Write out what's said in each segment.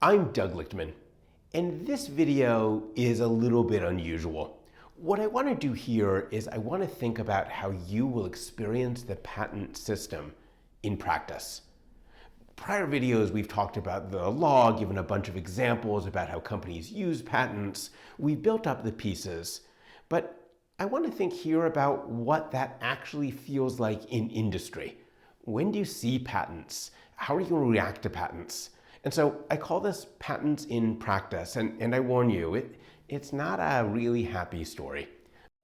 I'm Doug Lichtman, and this video is a little bit unusual. What I want to do here is I want to think about how you will experience the patent system in practice. Prior videos, we've talked about the law, given a bunch of examples about how companies use patents. We've built up the pieces, but I want to think here about what that actually feels like in industry. When do you see patents? How are you going to react to patents? And so I call this patents in practice, and I warn you, it's not a really happy story.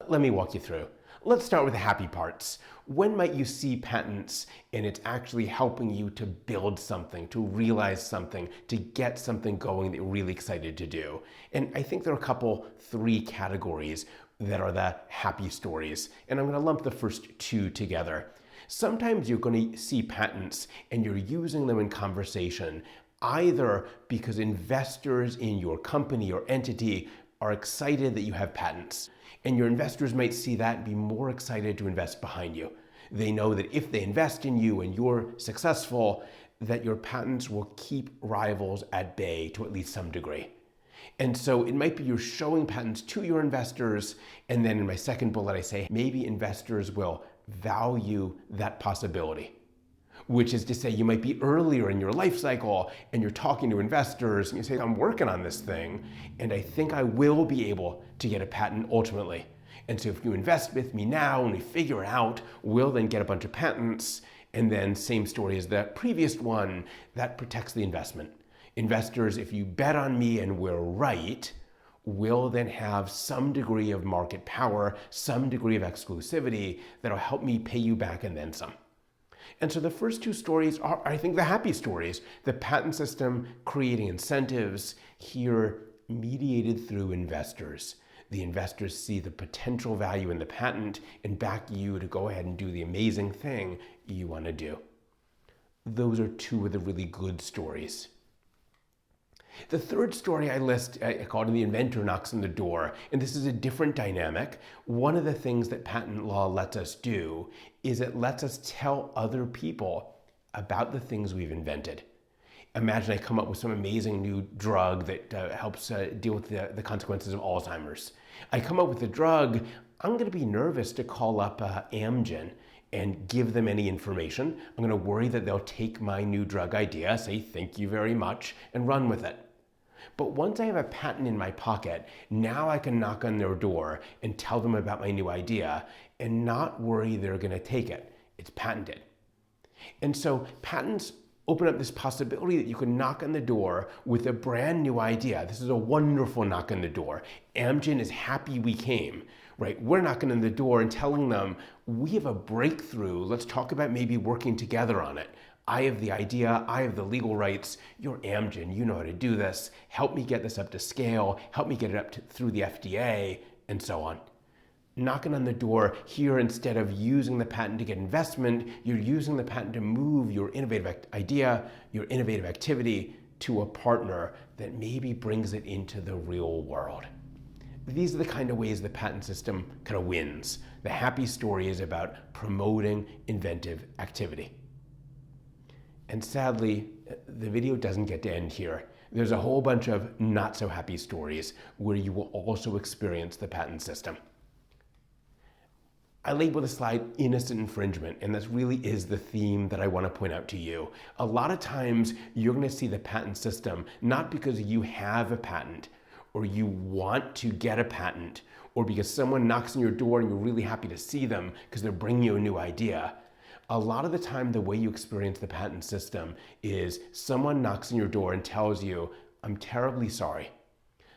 Let me walk you through. Let's start with the happy parts. When might you see patents and it's actually helping you to build something, to realize something, to get something going that you're really excited to do? And I think there are three categories that are the happy stories, and I'm going to lump the first two together. Sometimes you're going to see patents and you're using them in conversation, either because investors in your company or entity are excited that you have patents, and your investors might see that and be more excited to invest behind you. They know that if they invest in you and you're successful, that your patents will keep rivals at bay to at least some degree. And so it might be you're showing patents to your investors, and then in my second bullet I say maybe investors will value that possibility. Which is to say, you might be earlier in your life cycle and you're talking to investors and you say, I'm working on this thing and I think I will be able to get a patent ultimately. And so if you invest with me now and we figure it out, we'll then get a bunch of patents, and then same story as the previous one, that protects the investment. Investors, if you bet on me and we're right, will then have some degree of market power, some degree of exclusivity that'll help me pay you back and then some. And so the first two stories are, I think, the happy stories. The patent system creating incentives here mediated through investors. The investors see the potential value in the patent and back you to go ahead and do the amazing thing you want to do. Those are two of the really good stories. The third story I list, I call it the inventor knocks on the door, and this is a different dynamic. One of the things that patent law lets us do is it lets us tell other people about the things we've invented. Imagine I come up with some amazing new drug that helps deal with the consequences of Alzheimer's. I come up with a drug, I'm going to be nervous to call up Amgen and give them any information. I'm going to worry that they'll take my new drug idea, say thank you very much, and run with it. But once I have a patent in my pocket, now I can knock on their door and tell them about my new idea and not worry they're going to take it. It's patented. And so patents open up this possibility that you can knock on the door with a brand new idea. This is a wonderful knock on the door. Amgen is happy we came, right? We're knocking on the door and telling them, we have a breakthrough. Let's talk about maybe working together on it. I have the idea, I have the legal rights, you're Amgen, you know how to do this, help me get this up to scale, help me get it up through the FDA, and so on. Knocking on the door here, instead of using the patent to get investment, you're using the patent to move your innovative idea, your innovative activity to a partner that maybe brings it into the real world. These are the kind of ways the patent system kind of wins. The happy story is about promoting inventive activity. And sadly, the video doesn't get to end here. There's a whole bunch of not so happy stories where you will also experience the patent system. I label the slide innocent infringement, and this really is the theme that I want to point out to you. A lot of times you're going to see the patent system not because you have a patent or you want to get a patent or because someone knocks on your door and you're really happy to see them because they're bringing you a new idea. A lot of the time, the way you experience the patent system is someone knocks on your door and tells you, I'm terribly sorry.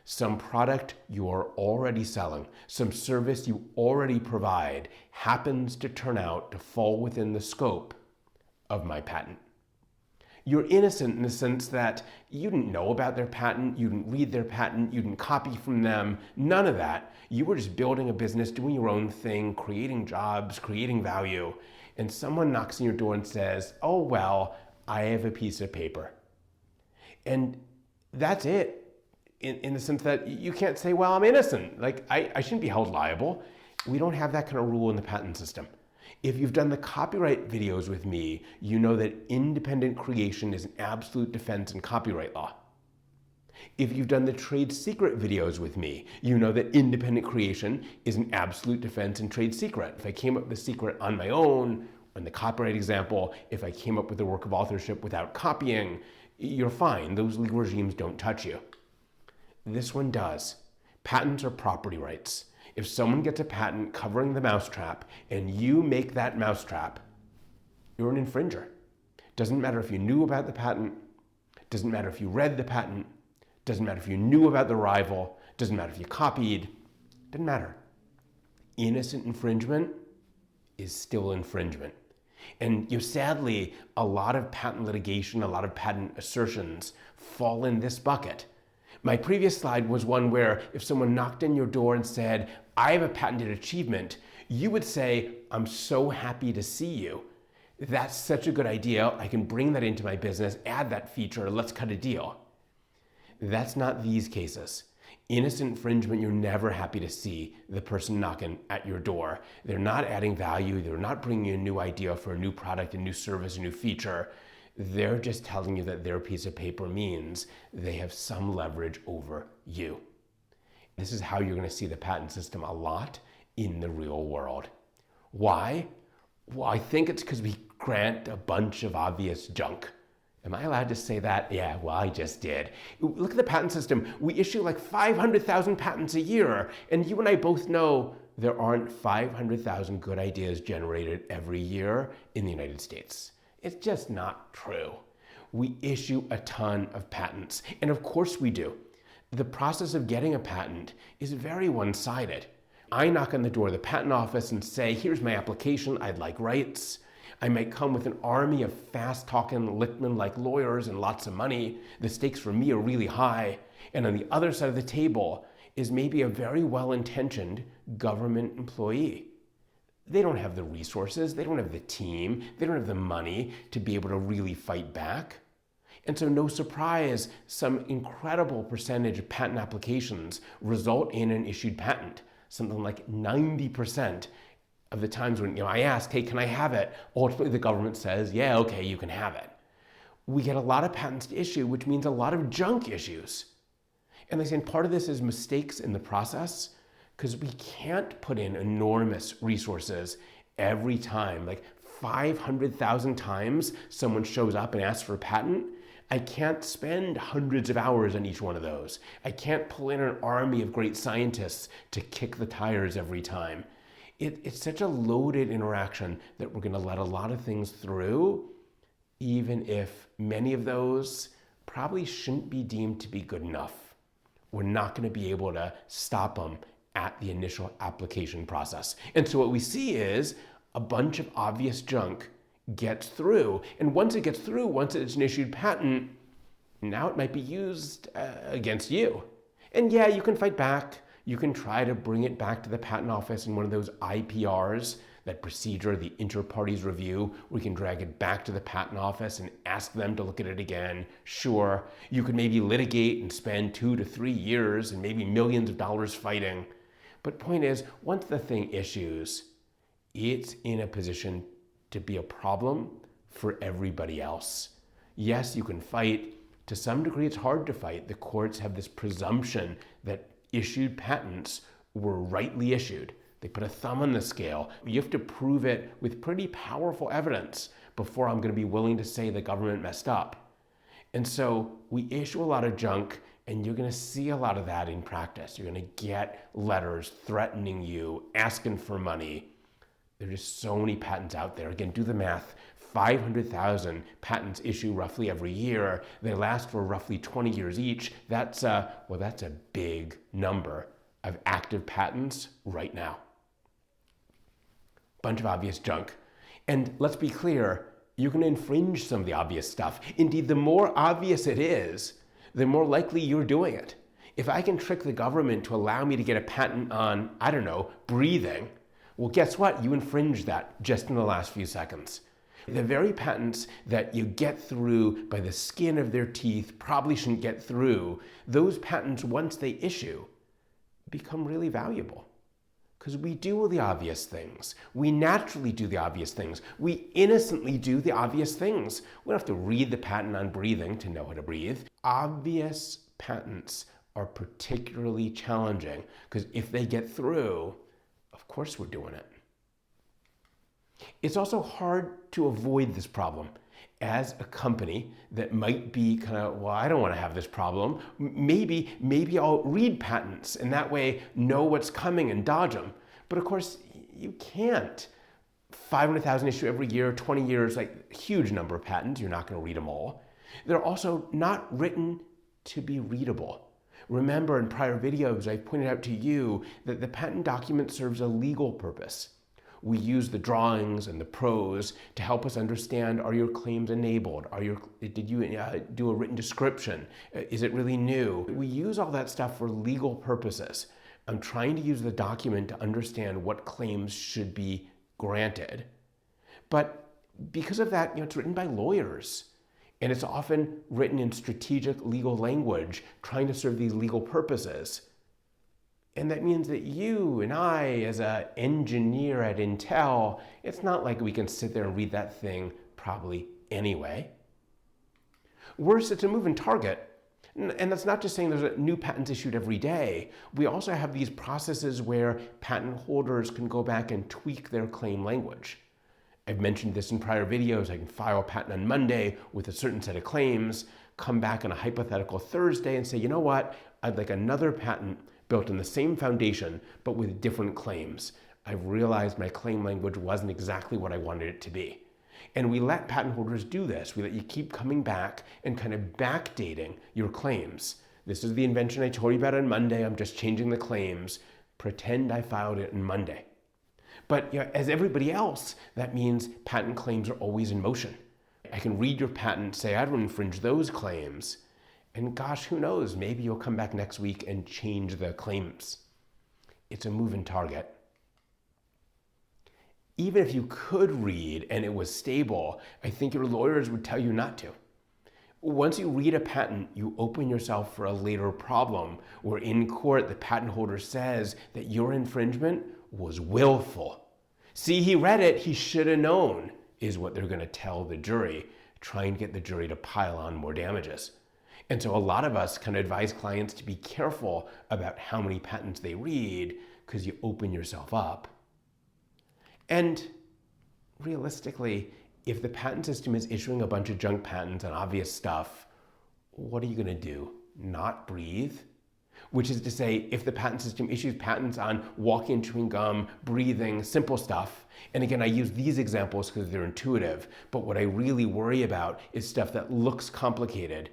Some product you are already selling, some service you already provide happens to turn out to fall within the scope of my patent. You're innocent in the sense that you didn't know about their patent, you didn't read their patent, you didn't copy from them, none of that. You were just building a business, doing your own thing, creating jobs, creating value. And someone knocks on your door and says, oh, well, I have a piece of paper. And that's it, in the sense that you can't say, well, I'm innocent. Like, I shouldn't be held liable. We don't have that kind of rule in the patent system. If you've done the copyright videos with me, you know that independent creation is an absolute defense in copyright law. If you've done the trade secret videos with me, you know that independent creation is an absolute defense in trade secret. If I came up with a secret on my own, in the copyright example, if I came up with a work of authorship without copying, you're fine. Those legal regimes don't touch you. This one does. Patents are property rights. If someone gets a patent covering the mousetrap and you make that mousetrap, you're an infringer. Doesn't matter if you knew about the patent, doesn't matter if you read the patent, doesn't matter if you knew about the rival, doesn't matter if you copied, doesn't matter. Innocent infringement is still infringement. And sadly, a lot of patent litigation, a lot of patent assertions fall in this bucket. My previous slide was one where if someone knocked on your door and said, I have a patented achievement, you would say, I'm so happy to see you. That's such a good idea. I can bring that into my business, add that feature, let's cut a deal. That's not these cases. Innocent infringement, you're never happy to see the person knocking at your door. They're not adding value. They're not bringing you a new idea for a new product, a new service, a new feature. They're just telling you that their piece of paper means they have some leverage over you. This is how you're going to see the patent system a lot in the real world. Why? Well, I think it's because we grant a bunch of obvious junk. Am I allowed to say that? Yeah, well, I just did. Look at the patent system. We issue like 500,000 patents a year, and you and I both know there aren't 500,000 good ideas generated every year in the United States. It's just not true. We issue a ton of patents, and of course we do. The process of getting a patent is very one-sided. I knock on the door of the patent office and say, here's my application, I'd like rights. I might come with an army of fast-talking Lichtman-like lawyers and lots of money. The stakes for me are really high. And on the other side of the table is maybe a very well-intentioned government employee. They don't have the resources, they don't have the team, they don't have the money to be able to really fight back. And so no surprise, some incredible percentage of patent applications result in an issued patent. Something like 90% of the times when I ask, hey, can I have it? Ultimately, the government says, yeah, okay, you can have it. We get a lot of patents to issue, which means a lot of junk issues. And they say part of this is mistakes in the process, because we can't put in enormous resources every time, like 500,000 times someone shows up and asks for a patent. I can't spend hundreds of hours on each one of those. I can't pull in an army of great scientists to kick the tires every time. It's such a loaded interaction that we're going to let a lot of things through, even if many of those probably shouldn't be deemed to be good enough. We're not going to be able to stop them at the initial application process. And so what we see is a bunch of obvious junk gets through. And once it gets through, once it's an issued patent, now it might be used against you. And yeah, you can fight back. You can try to bring it back to the patent office in one of those IPRs, that procedure, the inter-parties review. We can drag it back to the patent office and ask them to look at it again. Sure, you could maybe litigate and spend 2 to 3 years and maybe millions of dollars fighting. But point is, once the thing issues, it's in a position to be a problem for everybody else. Yes, you can fight. To some degree, it's hard to fight. The courts have this presumption that issued patents were rightly issued. They put a thumb on the scale. You have to prove it with pretty powerful evidence before I'm going to be willing to say the government messed up. And so we issue a lot of junk, and you're going to see a lot of that in practice. You're going to get letters threatening you, asking for money. There are just so many patents out there. Again, do the math. 500,000 patents issue roughly every year. They last for roughly 20 years each. That's a big number of active patents right now. Bunch of obvious junk. And let's be clear, you're going to infringe some of the obvious stuff. Indeed, the more obvious it is, the more likely you're doing it. If I can trick the government to allow me to get a patent on, I don't know, breathing, well, guess what? You infringed that just in the last few seconds. The very patents that you get through by the skin of their teeth probably shouldn't get through. Those patents, once they issue, become really valuable. Because we do the obvious things. We naturally do the obvious things. We innocently do the obvious things. We don't have to read the patent on breathing to know how to breathe. Obvious patents are particularly challenging because if they get through, of course we're doing it. It's also hard to avoid this problem. As a company that might be kind of, well, I don't want to have this problem. Maybe I'll read patents and that way know what's coming and dodge them. But of course, you can't. 500,000 issue every year, 20 years, like huge number of patents. You're not going to read them all. They're also not written to be readable. Remember in prior videos, I pointed out to you that the patent document serves a legal purpose. We use the drawings and the prose to help us understand, are your claims enabled? Did you do a written description? Is it really new? We use all that stuff for legal purposes. I'm trying to use the document to understand what claims should be granted. But because of that, it's written by lawyers. And it's often written in strategic legal language, trying to serve these legal purposes. And that means that you and I, as an engineer at Intel, it's not like we can sit there and read that thing probably anyway. Worse, it's a moving target. And that's not just saying there's new patents issued every day. We also have these processes where patent holders can go back and tweak their claim language. I've mentioned this in prior videos. I can file a patent on Monday with a certain set of claims, come back on a hypothetical Thursday and say, you know what, I'd like another patent built on the same foundation, but with different claims. I've realized my claim language wasn't exactly what I wanted it to be. And we let patent holders do this. We let you keep coming back and kind of backdating your claims. This is the invention I told you about on Monday. I'm just changing the claims. Pretend I filed it on Monday. But as everybody else, that means patent claims are always in motion. I can read your patent, say I don't infringe those claims, and gosh, who knows, maybe you'll come back next week and change the claims. It's a moving target. Even if you could read and it was stable, I think your lawyers would tell you not to. Once you read a patent, you open yourself for a later problem where in court the patent holder says that your infringement was willful. See, he read it, he should have known, is what they're going to tell the jury, trying to get the jury to pile on more damages. And so a lot of us can advise clients to be careful about how many patents they read because you open yourself up. And realistically, if the patent system is issuing a bunch of junk patents on obvious stuff, what are you going to do? Not breathe? Which is to say, if the patent system issues patents on walking, chewing gum, breathing, simple stuff, and again, I use these examples because they're intuitive, but what I really worry about is stuff that looks complicated,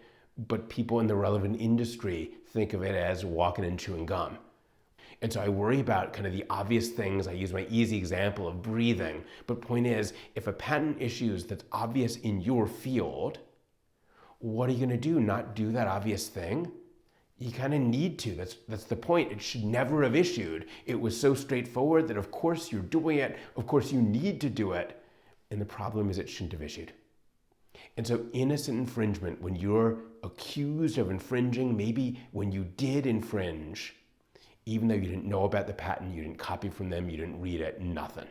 but people in the relevant industry think of it as walking and chewing gum. And so I worry about kind of the obvious things. I use my easy example of breathing. But point is, if a patent issues that's obvious in your field, what are you going to do? Not do that obvious thing? You kind of need to. That's the point. It should never have issued. It was so straightforward that of course you're doing it. Of course you need to do it. And the problem is it shouldn't have issued. And so innocent infringement, when you're accused of infringing, maybe when you did infringe, even though you didn't know about the patent, you didn't copy from them, you didn't read it, nothing.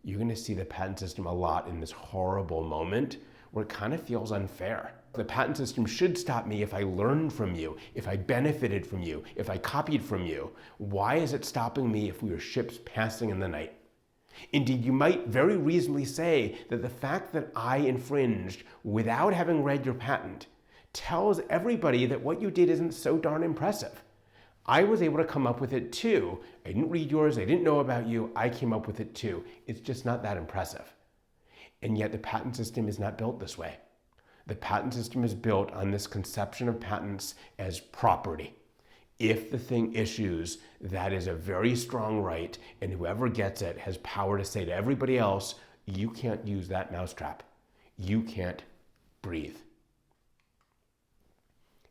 You're going to see the patent system a lot in this horrible moment where it kind of feels unfair. The patent system should stop me if I learned from you, if I benefited from you, if I copied from you. Why is it stopping me if we are ships passing in the night? Indeed, you might very reasonably say that the fact that I infringed without having read your patent tells everybody that what you did isn't so darn impressive. I was able to come up with it too. I didn't read yours, I didn't know about you, I came up with it too. It's just not that impressive. And yet the patent system is not built this way. The patent system is built on this conception of patents as property. If the thing issues, that is a very strong right, and whoever gets it has power to say to everybody else, you can't use that mousetrap. You can't breathe.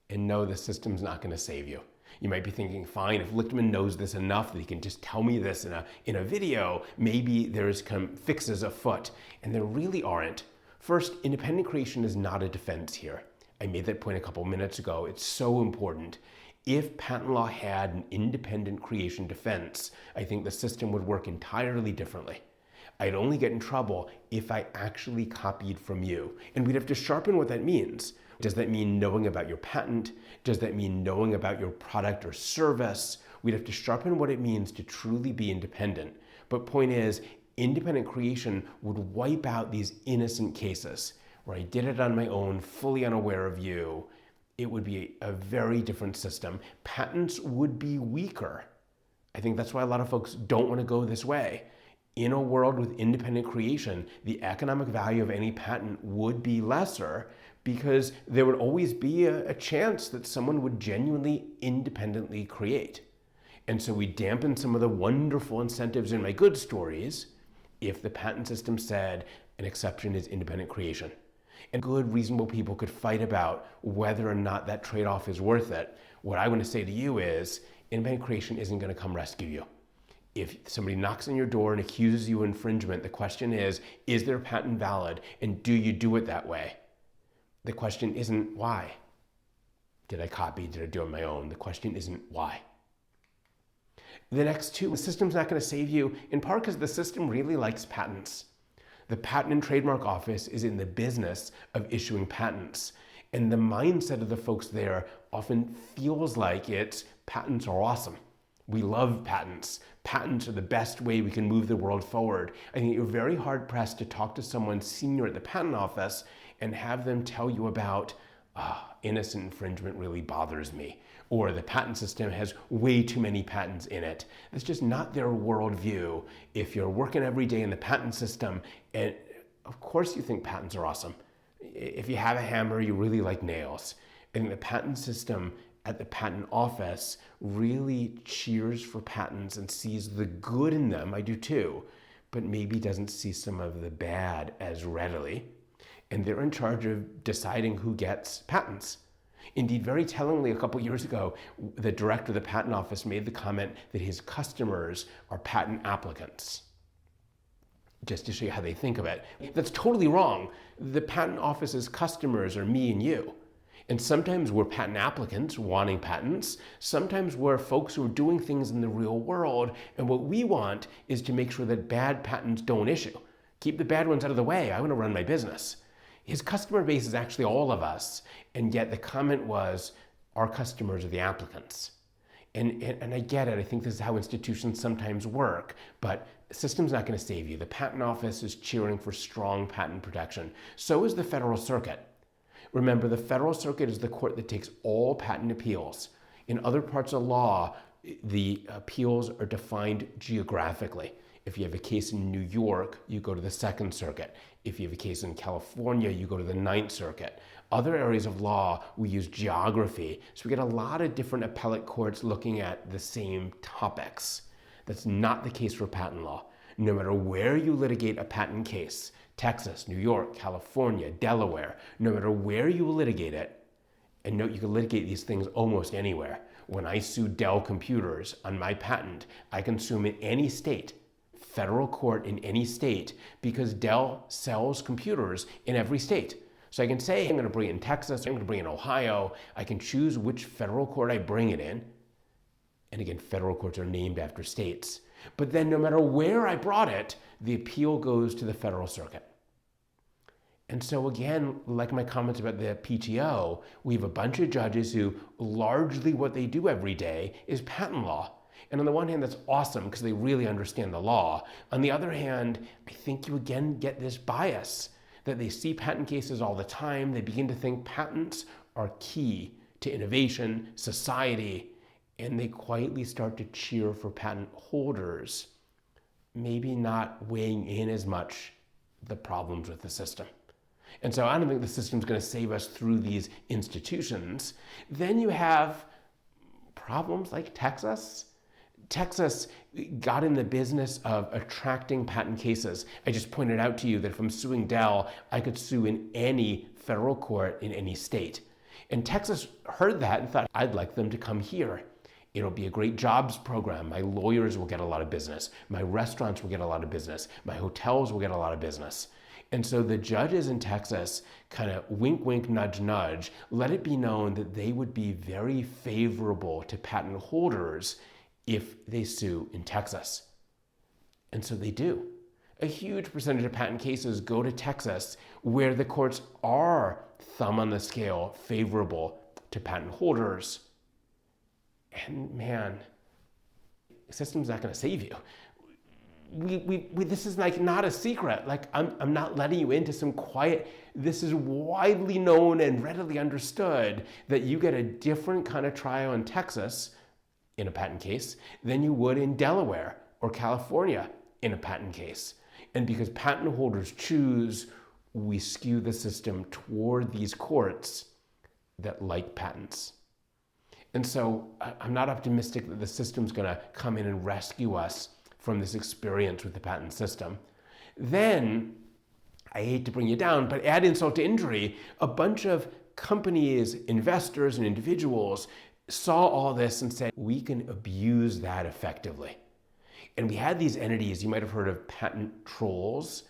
And no, the system's not going to save you. You might be thinking, fine, if Lichtman knows this enough that he can just tell me this in a video, maybe there's fixes afoot. And there really aren't. First, independent creation is not a defense here. I made that point a couple minutes ago. It's so important. If patent law had an independent creation defense, I think the system would work entirely differently. I'd only get in trouble if I actually copied from you. And we'd have to sharpen what that means. Does that mean knowing about your patent? Does that mean knowing about your product or service? We'd have to sharpen what it means to truly be independent. But point is, independent creation would wipe out these innocent cases where I did it on my own, fully unaware of you. It would be a very different system. Patents would be weaker. I think that's why a lot of folks don't want to go this way. In a world with independent creation, the economic value of any patent would be lesser because there would always be a chance that someone would genuinely independently create. And so we dampen some of the wonderful incentives in my good stories if the patent system said an exception is independent creation. And good, reasonable people could fight about whether or not that trade-off is worth it. What I want to say to you is independent creation isn't going to come rescue you. If somebody knocks on your door and accuses you of infringement, the question is their patent valid and do you do it that way? The question isn't why. Did I copy? Did I do it on my own? The question isn't why. The next two, the system's not going to save you, in part because the system really likes patents. The Patent and Trademark Office is in the business of issuing patents. And the mindset of the folks there often feels like it's patents are awesome. We love patents. Patents are the best way we can move the world forward. I think you're very hard pressed to talk to someone senior at the patent office and have them tell you about innocent infringement really bothers me, or the patent system has way too many patents in it. That's just not their worldview. If you're working every day in the patent system, and of course you think patents are awesome. If you have a hammer, you really like nails. And the patent system at the patent office really cheers for patents and sees the good in them. I do too, but maybe doesn't see some of the bad as readily. And they're in charge of deciding who gets patents. Indeed, very tellingly, a couple years ago, the director of the patent office made the comment that his customers are patent applicants. Just to show you how they think of it. That's totally wrong. The patent office's customers are me and you. And sometimes we're patent applicants wanting patents. Sometimes we're folks who are doing things in the real world. And what we want is to make sure that bad patents don't issue. Keep the bad ones out of the way. I want to run my business. His customer base is actually all of us. And yet the comment was, our customers are the applicants. And I get it. I think this is how institutions sometimes work. But the system's not going to save you. The patent office is cheering for strong patent protection. So is the Federal Circuit. Remember, the Federal Circuit is the court that takes all patent appeals. In other parts of law, the appeals are defined geographically. If you have a case in New York, you go to the Second Circuit. If you have a case in California, you go to the Ninth Circuit. Other areas of law, we use geography. So we get a lot of different appellate courts looking at the same topics. That's not the case for patent law. No matter where you litigate a patent case, Texas, New York, California, Delaware, no matter where you litigate it, and note you can litigate these things almost anywhere. When I sue Dell Computers on my patent, I can sue them in any state, federal court in any state, because Dell sells computers in every state. So I can say, I'm going to bring it in Texas, I'm going to bring it in Ohio. I can choose which federal court I bring it in. And again, federal courts are named after states. But then no matter where I brought it, the appeal goes to the Federal Circuit. And so again, like my comments about the PTO, we have a bunch of judges who largely what they do every day is patent law. And on the one hand, that's awesome because they really understand the law. On the other hand, I think you again get this bias that they see patent cases all the time. They begin to think patents are key to innovation, society, and they quietly start to cheer for patent holders, maybe not weighing in as much the problems with the system. And so I don't think the system's going to save us through these institutions. Then you have problems like Texas. Texas got in the business of attracting patent cases. I just pointed out to you that if I'm suing Dell, I could sue in any federal court in any state. And Texas heard that and thought, I'd like them to come here. It'll be a great jobs program. My lawyers will get a lot of business. My restaurants will get a lot of business. My hotels will get a lot of business. And so the judges in Texas kind of wink, wink, nudge, nudge, let it be known that they would be very favorable to patent holders if they sue in Texas. And so they do. A huge percentage of patent cases go to Texas, where the courts are, thumb on the scale, favorable to patent holders. And man, the system's not going to save you. This is like not a secret. Like I'm not letting you into some quiet. This is widely known and readily understood that you get a different kind of trial in Texas in a patent case than you would in Delaware or California in a patent case. And because patent holders choose, we skew the system toward these courts that like patents. And so I'm not optimistic that the system's going to come in and rescue us from this experience with the patent system. Then, I hate to bring you down, but add insult to injury, a bunch of companies, investors, and individuals saw all this and said, we can abuse that effectively. And we had these entities, you might have heard of patent trolls.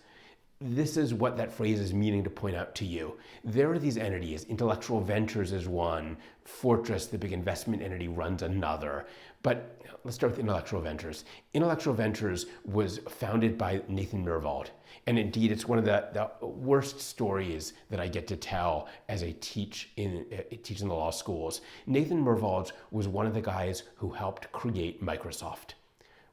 This is what that phrase is meaning to point out to you. There are these entities. Intellectual Ventures is one. Fortress, the big investment entity, runs another. But let's start with Intellectual Ventures. Intellectual Ventures was founded by Nathan Myhrvold. And indeed, it's one of the worst stories that I get to tell as I teach in the law schools. Nathan Myhrvold was one of the guys who helped create Microsoft.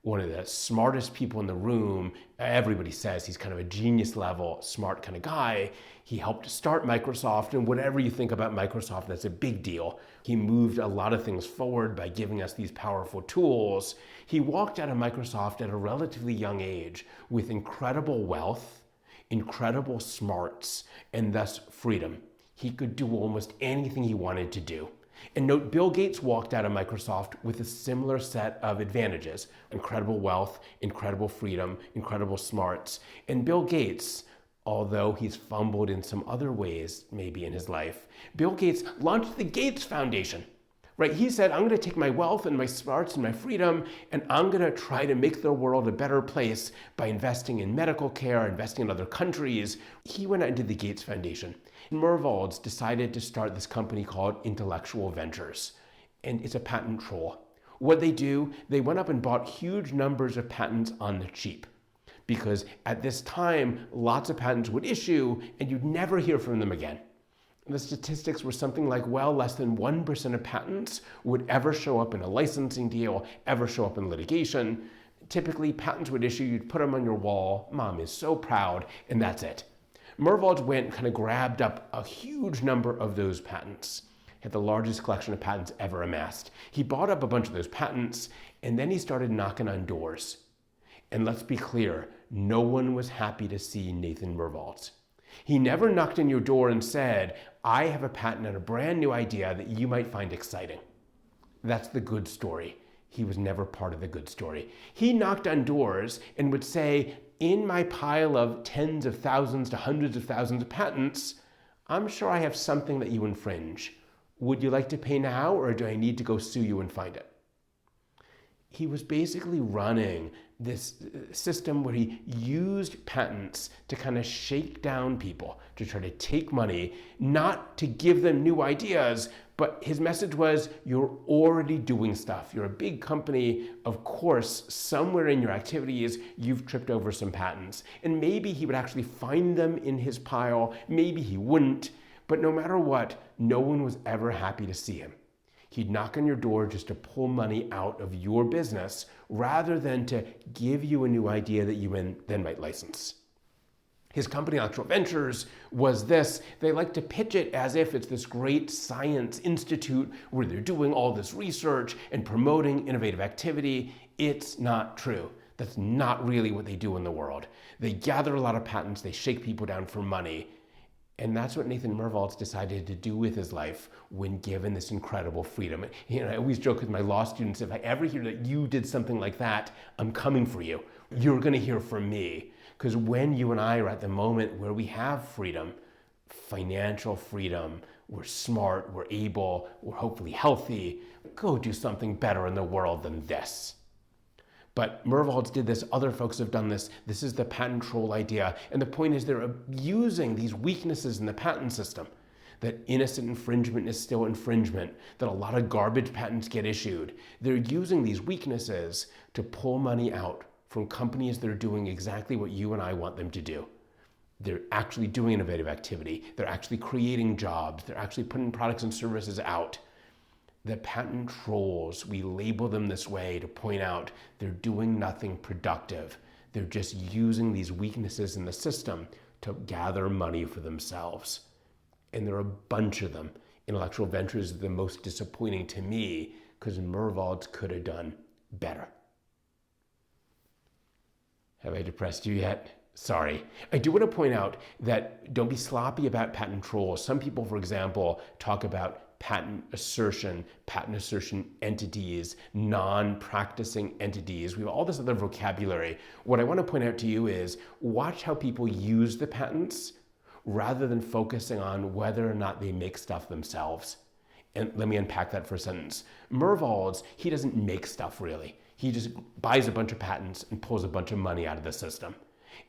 One of the smartest people in the room. Everybody says he's kind of a genius level, smart kind of guy. He helped start Microsoft, and whatever you think about Microsoft, that's a big deal. He moved a lot of things forward by giving us these powerful tools. He walked out of Microsoft at a relatively young age with incredible wealth, incredible smarts, and thus freedom. He could do almost anything he wanted to do. And note, Bill Gates walked out of Microsoft with a similar set of advantages: incredible wealth, incredible freedom, incredible smarts. And Bill Gates, although he's fumbled in some other ways maybe in his life, Bill Gates launched the Gates Foundation. Right? He said, I'm going to take my wealth and my smarts and my freedom, and I'm going to try to make the world a better place by investing in medical care, investing in other countries. He went out into the Gates Foundation. Myhrvold decided to start this company called Intellectual Ventures, and it's a patent troll. What they do, they went up and bought huge numbers of patents on the cheap, because at this time, lots of patents would issue, and you'd never hear from them again. The statistics were something like, well, less than 1% of patents would ever show up in a licensing deal, ever show up in litigation. Typically, patents would issue, you'd put them on your wall, mom is so proud, and that's it. Myhrvold went and kind of grabbed up a huge number of those patents. Had the largest collection of patents ever amassed. He bought up a bunch of those patents, and then he started knocking on doors. And let's be clear, no one was happy to see Nathan Myhrvold. He never knocked on your door and said, I have a patent on a brand new idea that you might find exciting. That's the good story. He was never part of the good story. He knocked on doors and would say, in my pile of tens of thousands to hundreds of thousands of patents, I'm sure I have something that you infringe. Would you like to pay now, or do I need to go sue you and find it? He was basically running this system where he used patents to kind of shake down people, to try to take money, not to give them new ideas, but his message was, you're already doing stuff. You're a big company. Of course, somewhere in your activities, you've tripped over some patents. And maybe he would actually find them in his pile. Maybe he wouldn't. But no matter what, no one was ever happy to see him. He'd knock on your door just to pull money out of your business rather than to give you a new idea that you then might license. His company, Intellectual Ventures, was this. They like to pitch it as if it's this great science institute where they're doing all this research and promoting innovative activity. It's not true. That's not really what they do in the world. They gather a lot of patents, they shake people down for money. And that's what Nathan Myhrvold decided to do with his life when given this incredible freedom. I always joke with my law students, if I ever hear that you did something like that, I'm coming for you. You're going to hear from me. Because when you and I are at the moment where we have freedom, financial freedom, we're smart, we're able, we're hopefully healthy, go do something better in the world than this. But Merwalds did this, other folks have done this. This is the patent troll idea. And the point is they're using these weaknesses in the patent system, that innocent infringement is still infringement, that a lot of garbage patents get issued. They're using these weaknesses to pull money out from companies that are doing exactly what you and I want them to do. They're actually doing innovative activity. They're actually creating jobs. They're actually putting products and services out. The patent trolls, we label them this way to point out they're doing nothing productive. They're just using these weaknesses in the system to gather money for themselves. And there are a bunch of them. Intellectual ventures is the most disappointing to me because Merwalds could have done better. Have I depressed you yet? Sorry. I do want to point out that don't be sloppy about patent trolls. Some people, for example, talk about patent assertion entities, non-practicing entities. We have all this other vocabulary. What I want to point out to you is watch how people use the patents rather than focusing on whether or not they make stuff themselves. And let me unpack that for a sentence. Merwalds, he doesn't make stuff really. He just buys a bunch of patents and pulls a bunch of money out of the system.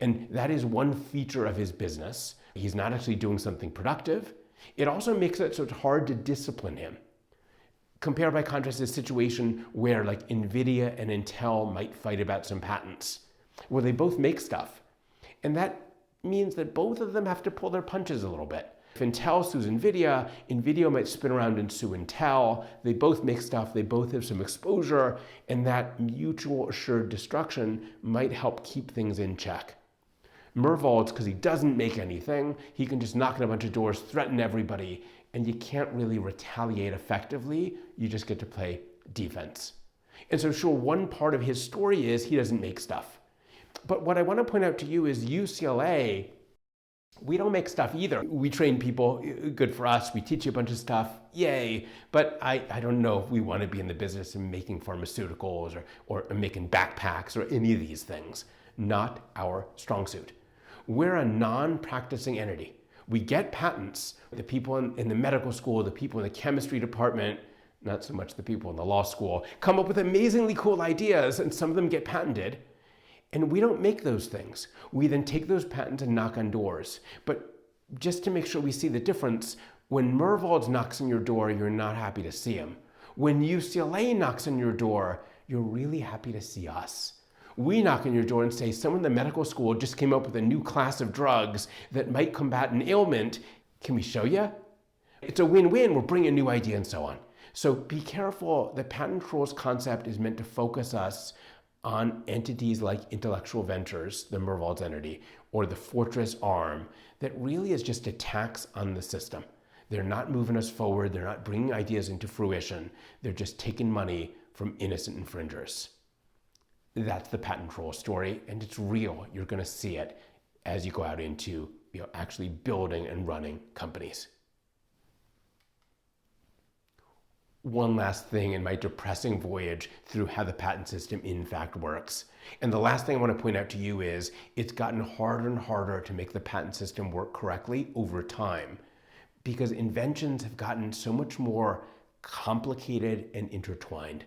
And that is one feature of his business. He's not actually doing something productive. It also makes it so it's hard to discipline him. Compare by contrast a situation where like NVIDIA and Intel might fight about some patents, where they both make stuff. And that means that both of them have to pull their punches a little bit. If Intel sues NVIDIA, NVIDIA might spin around and sue Intel. They both make stuff, they both have some exposure, and that mutual assured destruction might help keep things in check. Merwalds, because he doesn't make anything, he can just knock on a bunch of doors, threaten everybody, and you can't really retaliate effectively. You just get to play defense. And so sure, one part of his story is he doesn't make stuff. But what I want to point out to you is UCLA, we don't make stuff either. We train people, good for us. We teach you a bunch of stuff, yay. But I don't know if we want to be in the business of making pharmaceuticals or making backpacks or any of these things. Not our strong suit. We're a non-practicing entity. We get patents. The people in the medical school, the people in the chemistry department, not so much the people in the law school, come up with amazingly cool ideas, and some of them get patented. And we don't make those things. We then take those patents and knock on doors. But just to make sure we see the difference, when Merwalds knocks on your door, you're not happy to see him. When UCLA knocks on your door, you're really happy to see us. We knock on your door and say, someone in the medical school just came up with a new class of drugs that might combat an ailment. Can we show you? It's a win-win. We're bringing a new idea and so on. So be careful. The patent trolls concept is meant to focus us on entities like Intellectual Ventures, the Merwalds entity, or the Fortress arm, that really is just a tax on the system. They're not moving us forward. They're not bringing ideas into fruition. They're just taking money from innocent infringers. That's the patent troll story, and it's real. You're going to see it as you go out into actually building and running companies. One last thing in my depressing voyage through how the patent system in fact works. And the last thing I want to point out to you is it's gotten harder and harder to make the patent system work correctly over time because inventions have gotten so much more complicated and intertwined.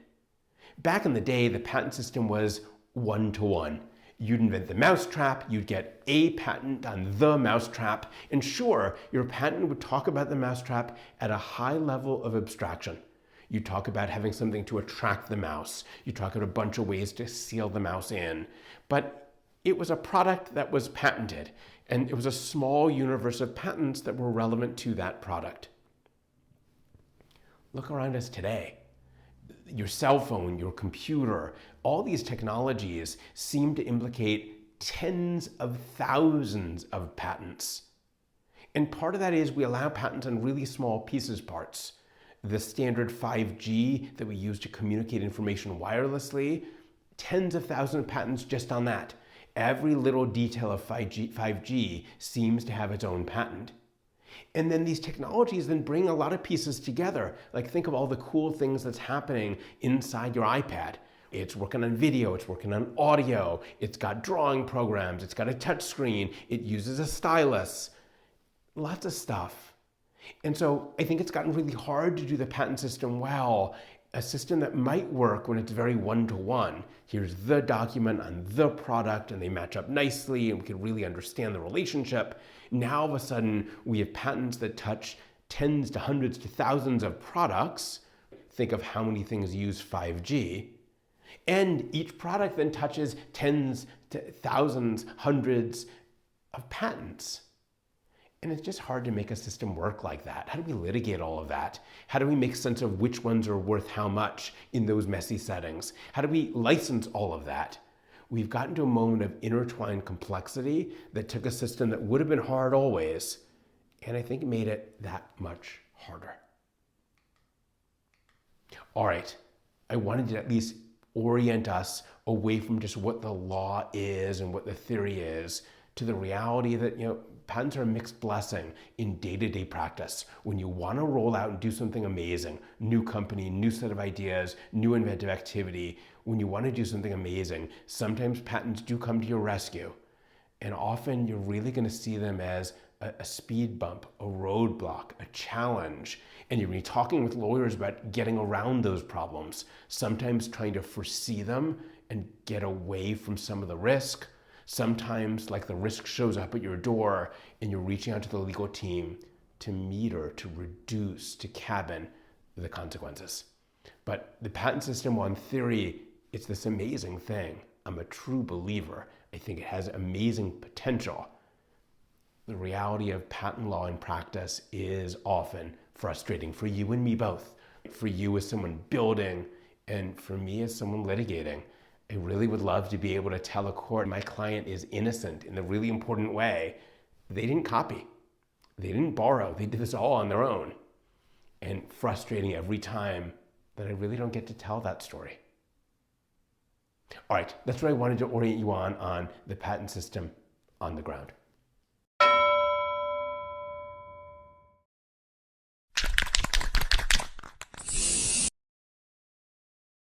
Back in the day, the patent system was one-to-one. You'd invent the mousetrap, you'd get a patent on the mousetrap, and sure, your patent would talk about the mousetrap at a high level of abstraction. You talk about having something to attract the mouse. You talk about a bunch of ways to seal the mouse in. But it was a product that was patented, and it was a small universe of patents that were relevant to that product. Look around us today. Your cell phone, your computer, all these technologies seem to implicate tens of thousands of patents. And part of that is we allow patents on really small pieces parts. The standard 5G that we use to communicate information wirelessly, tens of thousands of patents just on that. Every little detail of 5G seems to have its own patent. And then these technologies then bring a lot of pieces together. Like think of all the cool things that's happening inside your iPad. It's working on video, it's working on audio, it's got drawing programs, it's got a touch screen, it uses a stylus, lots of stuff. And so I think it's gotten really hard to do the patent system well. A system that might work when it's very one-to-one. Here's the document on the product and they match up nicely and we can really understand the relationship. Now all of a sudden we have patents that touch tens to hundreds to thousands of products. Think of how many things use 5G. And each product then touches tens to thousands, hundreds of patents. And it's just hard to make a system work like that. How do we litigate all of that? How do we make sense of which ones are worth how much in those messy settings? How do we license all of that? We've gotten to a moment of intertwined complexity that took a system that would have been hard always, and I think made it that much harder. All right, I wanted to at least orient us away from just what the law is and what the theory is to the reality that, patents are a mixed blessing in day-to-day practice. When you want to roll out and do something amazing, new company, new set of ideas, new inventive activity, when you want to do something amazing, sometimes patents do come to your rescue. And often you're really going to see them as a speed bump, a roadblock, a challenge. And you're going to be talking with lawyers about getting around those problems, sometimes trying to foresee them and get away from some of the risk. Sometimes, like, the risk shows up at your door and you're reaching out to the legal team to meter, to reduce, to cabin the consequences. But the patent system, on theory, it's this amazing thing. I'm a true believer. I think it has amazing potential. The reality of patent law in practice is often frustrating for you and me both. For you as someone building, and for me as someone litigating. I really would love to be able to tell a court my client is innocent in a really important way. They didn't copy. They didn't borrow. They did this all on their own. And frustrating every time that I really don't get to tell that story. All right, that's what I wanted to orient you on the patent system on the ground.